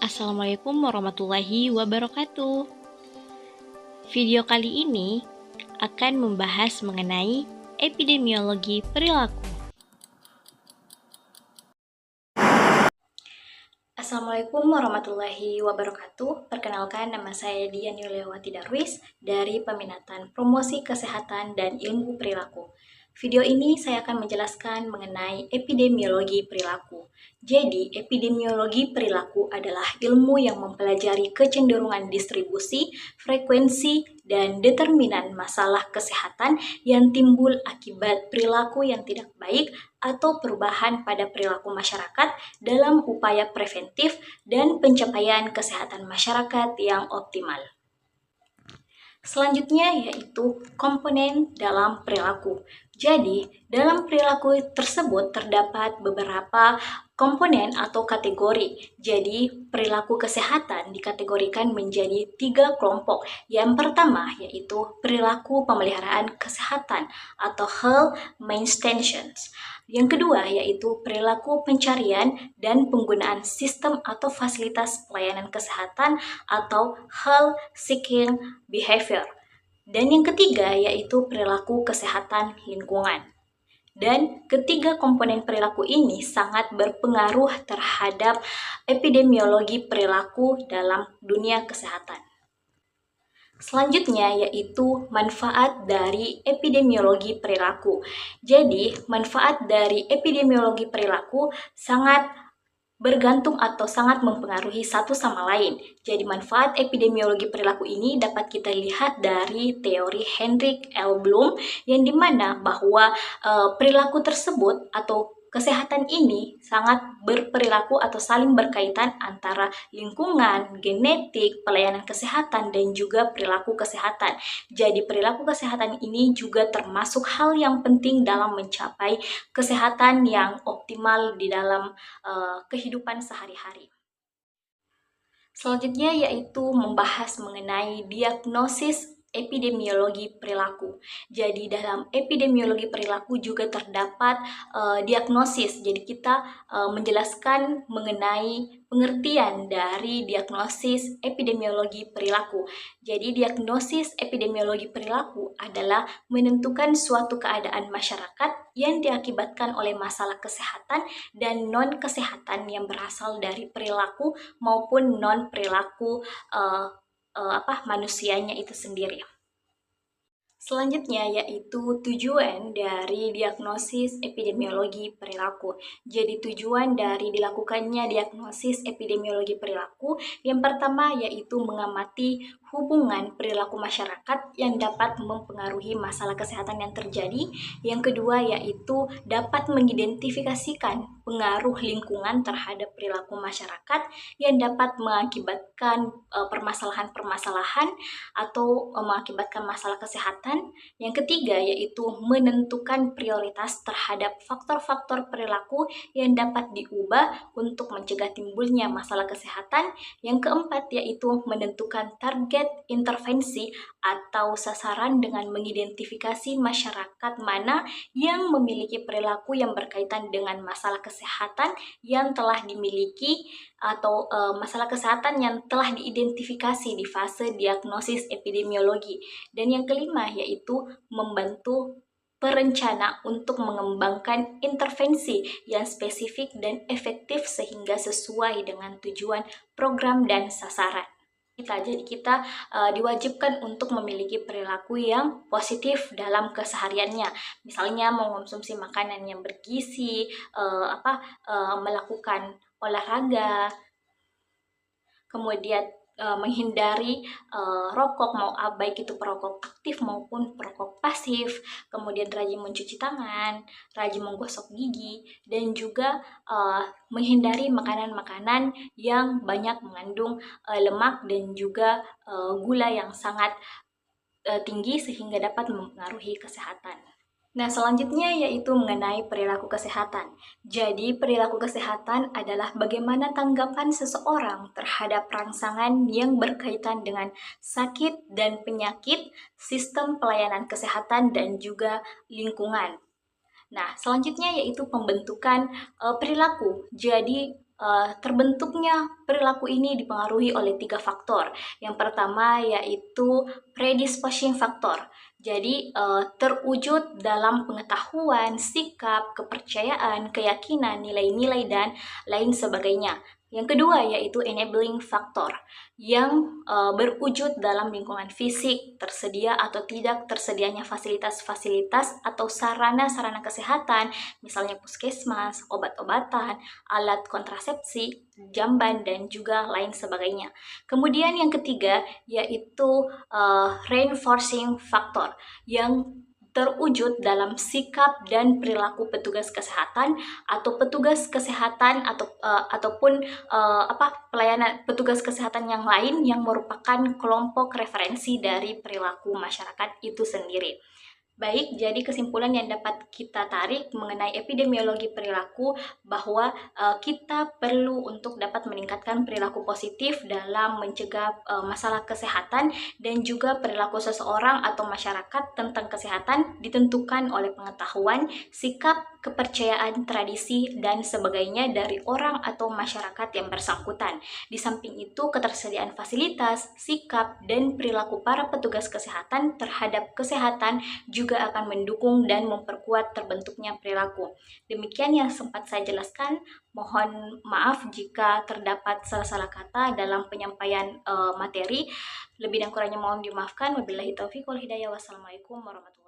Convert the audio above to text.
Assalamualaikum warahmatullahi wabarakatuh. Video kali ini akan membahas mengenai epidemiologi perilaku. Assalamualaikum warahmatullahi wabarakatuh. Perkenalkan, nama saya Dian Yuliawati Darwis dari Peminatan Promosi Kesehatan dan Ilmu Perilaku. Video ini saya akan menjelaskan mengenai epidemiologi perilaku. Jadi, epidemiologi perilaku adalah ilmu yang mempelajari kecenderungan distribusi, frekuensi, dan determinan masalah kesehatan yang timbul akibat perilaku yang tidak baik atau perubahan pada perilaku masyarakat dalam upaya preventif dan pencapaian kesehatan masyarakat yang optimal. Selanjutnya yaitu komponen dalam perilaku. Jadi, dalam perilaku tersebut terdapat beberapa komponen atau kategori. Jadi, perilaku kesehatan dikategorikan menjadi 3 kelompok. Yang pertama yaitu perilaku pemeliharaan kesehatan atau health maintenance. Yang kedua yaitu perilaku pencarian dan penggunaan sistem atau fasilitas pelayanan kesehatan atau health seeking behavior. Dan yang ketiga yaitu perilaku kesehatan lingkungan. Dan ketiga komponen perilaku ini sangat berpengaruh terhadap epidemiologi perilaku dalam dunia kesehatan. Selanjutnya yaitu manfaat dari epidemiologi perilaku. Jadi, manfaat dari epidemiologi perilaku sangat bergantung atau sangat mempengaruhi satu sama lain. Jadi, manfaat epidemiologi perilaku ini dapat kita lihat dari teori Hendrik L. Bloom, yang dimana bahwa perilaku tersebut atau kesehatan ini sangat berperilaku atau saling berkaitan antara lingkungan, genetik, pelayanan kesehatan, dan juga perilaku kesehatan. Jadi perilaku kesehatan ini juga termasuk hal yang penting dalam mencapai kesehatan yang optimal di dalam kehidupan sehari-hari. Selanjutnya yaitu membahas mengenai diagnosis epidemiologi perilaku. Jadi dalam epidemiologi perilaku juga terdapat diagnosis. Jadi kita menjelaskan mengenai pengertian dari diagnosis epidemiologi perilaku. Jadi diagnosis epidemiologi perilaku adalah menentukan suatu keadaan masyarakat yang diakibatkan oleh masalah kesehatan dan non-kesehatan yang berasal dari perilaku maupun non-perilaku manusianya itu sendiri. Selanjutnya yaitu tujuan dari diagnosis epidemiologi perilaku. Jadi tujuan dari dilakukannya diagnosis epidemiologi perilaku yang pertama yaitu mengamati hubungan perilaku masyarakat yang dapat mempengaruhi masalah kesehatan yang terjadi. Yang kedua yaitu dapat mengidentifikasikan pengaruh lingkungan terhadap perilaku masyarakat yang dapat mengakibatkan permasalahan-permasalahan atau mengakibatkan masalah kesehatan. Yang ketiga yaitu menentukan prioritas terhadap faktor-faktor perilaku yang dapat diubah untuk mencegah timbulnya masalah kesehatan. Yang keempat yaitu menentukan target intervensi atau sasaran dengan mengidentifikasi masyarakat mana yang memiliki perilaku yang berkaitan dengan masalah kesehatan yang telah dimiliki atau masalah kesehatan yang telah diidentifikasi di fase diagnosis epidemiologi. Dan yang kelima yaitu membantu perencana untuk mengembangkan intervensi yang spesifik dan efektif sehingga sesuai dengan tujuan program dan sasaran. Jadi kita diwajibkan untuk memiliki perilaku yang positif dalam kesehariannya. Misalnya mengonsumsi makanan yang bergizi, melakukan olahraga, kemudian menghindari rokok, baik itu perokok aktif maupun perokok pasif, kemudian rajin mencuci tangan, rajin menggosok gigi, dan juga menghindari makanan-makanan yang banyak mengandung lemak dan juga gula yang sangat tinggi sehingga dapat mempengaruhi kesehatan. Nah, selanjutnya yaitu mengenai perilaku kesehatan. Jadi, perilaku kesehatan adalah bagaimana tanggapan seseorang terhadap rangsangan yang berkaitan dengan sakit dan penyakit, sistem pelayanan kesehatan, dan juga lingkungan. Nah, selanjutnya yaitu pembentukan perilaku. Jadi, terbentuknya perilaku ini dipengaruhi oleh 3 faktor. Yang pertama yaitu predisposing factor. Jadi terwujud dalam pengetahuan, sikap, kepercayaan, keyakinan, nilai-nilai, dan lain sebagainya. Yang kedua yaitu enabling factor yang berwujud dalam lingkungan fisik, tersedia atau tidak tersedianya fasilitas-fasilitas atau sarana-sarana kesehatan, misalnya puskesmas, obat-obatan, alat kontrasepsi, jamban, dan juga lain sebagainya. Kemudian yang ketiga yaitu reinforcing factor yang terwujud dalam sikap dan perilaku petugas kesehatan atau petugas kesehatan ataupun pelayanan petugas kesehatan yang lain yang merupakan kelompok referensi dari perilaku masyarakat itu sendiri. Baik, jadi kesimpulan yang dapat kita tarik mengenai epidemiologi perilaku bahwa kita perlu untuk dapat meningkatkan perilaku positif dalam mencegah masalah kesehatan, dan juga perilaku seseorang atau masyarakat tentang kesehatan ditentukan oleh pengetahuan, sikap, kepercayaan, tradisi, dan sebagainya dari orang atau masyarakat yang bersangkutan. Di samping itu, ketersediaan fasilitas, sikap, dan perilaku para petugas kesehatan terhadap kesehatan juga akan mendukung dan memperkuat terbentuknya perilaku. Demikian yang sempat saya jelaskan. Mohon maaf jika terdapat salah-salah kata dalam penyampaian materi. Lebih dan kurangnya mohon dimaafkan. Wabillahi taufiq wal hidayah. Wassalamualaikum warahmatullahi wabarakatuh.